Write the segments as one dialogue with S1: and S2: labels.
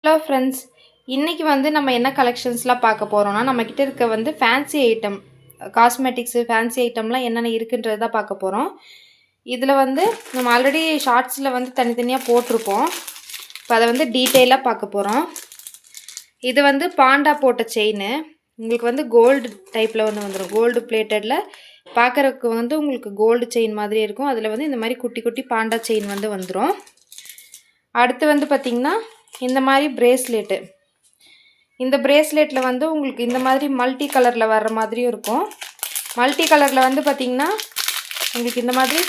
S1: Hello friends, இன்றைக்கி வந்து நம்ம என்ன கலெக்ஷன்ஸ்லாம் பார்க்க போகிறோம்னா, நம்மக்கிட்ட இருக்க வந்து ஃபேன்சி ஐட்டம், காஸ்மெட்டிக்ஸு ஃபேன்சி ஐட்டம்லாம் என்னென்ன இருக்குன்றது தான் பார்க்க போகிறோம். இதில் வந்து நம்ம ஆல்ரெடி ஷார்ட்ஸில் வந்து தனித்தனியாக போட்டிருப்போம். இப்போ அதை வந்து டீட்டெயிலாக பார்க்க போகிறோம். இது வந்து பாண்டா போட்ட செயின். உங்களுக்கு வந்து கோல்டு டைப்பில் வந்து வந்துடும். கோல்டு பிளேட்டடில் பார்க்குறதுக்கு வந்து உங்களுக்கு கோல்டு செயின் மாதிரி இருக்கும். அதில் வந்து இந்த மாதிரி குட்டி குட்டி பாண்டா செயின் வந்து வந்துடும். அடுத்து வந்து பார்த்திங்கன்னா இந்த மாதிரி பிரேஸ்லெட்டு. இந்த பிரேஸ்லெட்டில் வந்து உங்களுக்கு இந்த மாதிரி மல்டி கலரில் வர்ற மாதிரியும் இருக்கும். மல்டி கலரில் வந்து பார்த்திங்கன்னா உங்களுக்கு இந்த மாதிரி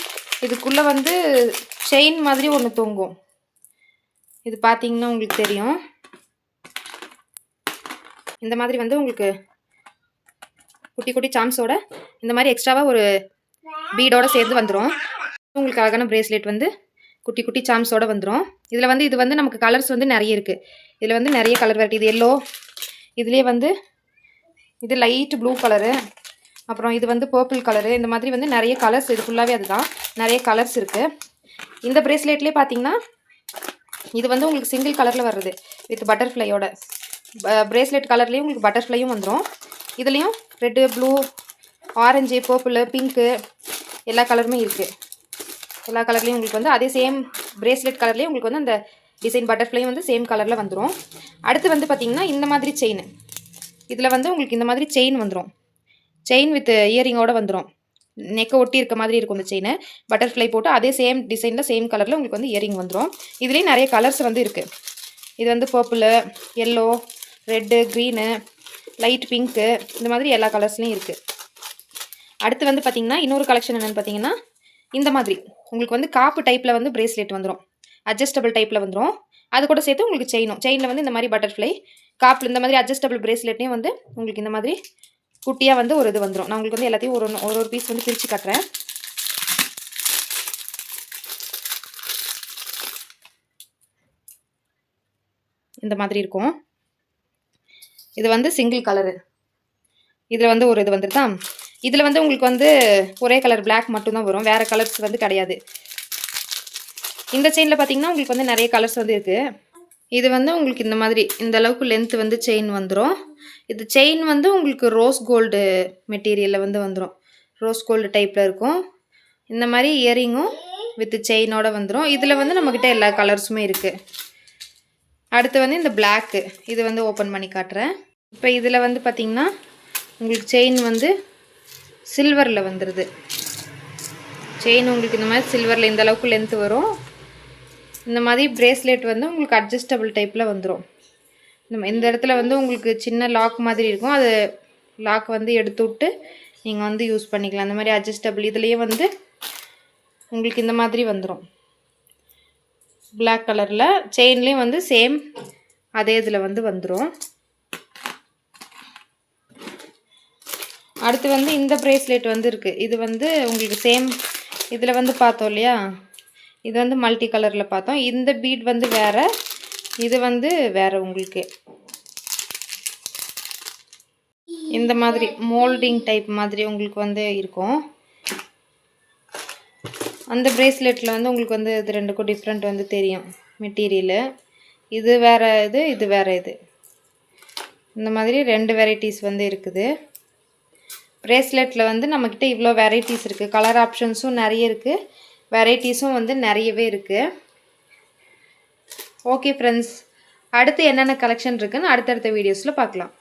S1: இதுக்குள்ளே வந்து செயின் மாதிரி ஒன்று தொங்கும். இது பார்த்திங்கன்னா உங்களுக்கு தெரியும். இந்த மாதிரி வந்து உங்களுக்கு குட்டி குட்டி சாம்ஸோட இந்த மாதிரி எக்ஸ்ட்ராவாக ஒரு பீடோட சேர்ந்து வந்துடும். உங்களுக்கு அழகான பிரேஸ்லெட் வந்து குட்டி குட்டி சாம்ஸோட வந்துடும். இதில் வந்து இது வந்து நமக்கு கலர்ஸ் வந்து நிறைய இருக்குது. இதில் வந்து நிறைய கலர் வெரைட்டி. இது எல்லோ, இதுலேயே வந்து இது லைட் ப்ளூ கலரு, அப்புறம் இது வந்து பர்பிள் கலரு. இந்த மாதிரி வந்து நிறைய கலர்ஸ், இது ஃபுல்லாகவே அதுதான், நிறைய கலர்ஸ் இருக்குது. இந்த பிரேஸ்லெட்லேயே பார்த்தீங்கன்னா இது வந்து உங்களுக்கு சிங்கிள் கலரில் வர்றது வித் பட்டர்ஃப்ளையோட. பிரேஸ்லெட் கலர்லேயும் உங்களுக்கு பட்டர்ஃப்ளையும் வந்துடும். இதுலேயும் red, blue, orange, purple, pink எல்லா கலருமே இருக்குது. எல்லா கலர்லேயும் உங்களுக்கு வந்து அதே சேம் பிரேஸ்லெட் கலர்லேயே உங்களுக்கு வந்து அந்த டிசைன் பட்டர்ஃப்ளையும் வந்து சேம் கலரில் வந்துடும். அடுத்து வந்து பார்த்திங்கன்னா இந்த மாதிரி செயின். இதில் வந்து உங்களுக்கு இந்த மாதிரி செயின் வந்துடும். செயின் வித் இயரிங்கோடு வந்துடும். நெக்கை ஒட்டி இருக்க மாதிரி இருக்கும் இந்த செயின். பட்டர்ஃப்ளை போட்டு அதே சேம் டிசைனில் சேம் கலரில் உங்களுக்கு வந்து இயரிங் வந்துடும். இதுலேயும் நிறைய கலர்ஸ் வந்து இருக்குது. இது வந்து purple, yellow, red, green, light pink, இந்த மாதிரி எல்லா கலர்ஸ்லேயும் இருக்குது. அடுத்து வந்து பார்த்திங்கன்னா இன்னொரு கலெக்ஷன் என்னென்னு பார்த்தீங்கன்னா இந்த மாதிரி உங்களுக்கு வந்து காப்பு டைப்பில் வந்து பிரேஸ்லெட் வந்துடும். அட்ஜஸ்டபிள் டைப்பில் வந்துடும். அது கூட சேர்த்து உங்களுக்கு செயினில் வந்து இந்த மாதிரி பட்டர்ஃப்ளை, காப்பில் இந்த மாதிரி அட்ஜஸ்டபிள் பிரேஸ்லெட்லேயும் வந்து உங்களுக்கு இந்த மாதிரி குட்டியாக வந்து ஒரு இது வந்துடும். நான் உங்களுக்கு வந்து எல்லாத்தையும் ஒரு பீஸ் வந்து பிரித்து காட்டுறேன். இந்த மாதிரி இருக்கும். இது வந்து சிங்கிள் கலரு. இதில் வந்து ஒரு இது வந்துருதா. இதில் வந்து உங்களுக்கு வந்து ஒரே கலர் பிளாக் மட்டும்தான் வரும், வேறு கலர்ஸ் வந்து கிடையாது. இந்த செயினில் பார்த்தீங்கன்னா உங்களுக்கு வந்து நிறைய கலர்ஸ் வந்து இருக்குது. இது வந்து உங்களுக்கு இந்த மாதிரி இந்த அளவுக்கு லென்த் வந்து செயின் வந்துடும். இது செயின் வந்து உங்களுக்கு ரோஸ் கோல்டு மெட்டீரியலில் வந்து வந்துடும். ரோஸ் கோல்டு டைப்பில் இருக்கும். இந்த மாதிரி இயரிங்கும் வித் செயினோட வந்துடும். இதில் வந்து நம்மக்கிட்ட எல்லா கலர்ஸுமே இருக்குது. அடுத்து வந்து இந்த பிளாக்கு, இது வந்து ஓப்பன் பண்ணி காட்டுறேன். இப்போ இதில் வந்து பார்த்திங்கன்னா உங்களுக்கு செயின் வந்து சில்வரில் வந்துடுது. செயின் உங்களுக்கு இந்த மாதிரி சில்வரில் இந்த அளவுக்கு லென்த்து வரும். இந்த மாதிரி பிரேஸ்லெட் வந்து உங்களுக்கு அட்ஜஸ்டபிள் டைப்பில் வந்துடும். இந்த இடத்துல வந்து உங்களுக்கு சின்ன லாக் மாதிரி இருக்கும். அது லாக் வந்து எடுத்து விட்டு நீங்கள் வந்து யூஸ் பண்ணிக்கலாம். அந்த மாதிரி அட்ஜஸ்டபிள். இதுலேயே வந்து உங்களுக்கு இந்த மாதிரி வந்துடும். பிளாக் கலரில் செயின்லேயும் வந்து சேம் அதே இதில் வந்து வந்துடும். அடுத்து வந்து இந்த பிரேஸ்லெட் வந்து இருக்குது. இது வந்து உங்களுக்கு சேம் இதில் வந்து பார்த்தோம் இல்லையா, இது வந்து மல்டி கலரில் பார்த்தோம். இந்த பீட் வந்து வேறு, இது வந்து வேறு. உங்களுக்கு இந்த மாதிரி மோல்டிங் டைப் மாதிரி உங்களுக்கு வந்து இருக்கும். அந்த பிரேஸ்லெட்டில் வந்து உங்களுக்கு வந்து இது ரெண்டுக்கும் டிஃப்ரெண்ட் வந்து தெரியும் மெட்டீரியலு. இது வேறு இது, இது வேறு இது. இந்த மாதிரி 2 வெரைட்டிஸ் வந்து இருக்குது. பிரேஸ்லெட்டில் வந்து நம்மக்கிட்ட இவ்வளோ வெரைட்டிஸ் இருக்குது. கலர் ஆப்ஷன்ஸும் நிறைய இருக்குது, வெரைட்டிஸும் வந்து நிறையவே இருக்குது. ஓகே ஃப்ரெண்ட்ஸ், அடுத்து என்னென்ன கலெக்ஷன் இருக்குதுன்னு அடுத்தடுத்த வீடியோஸில் பார்க்கலாம்.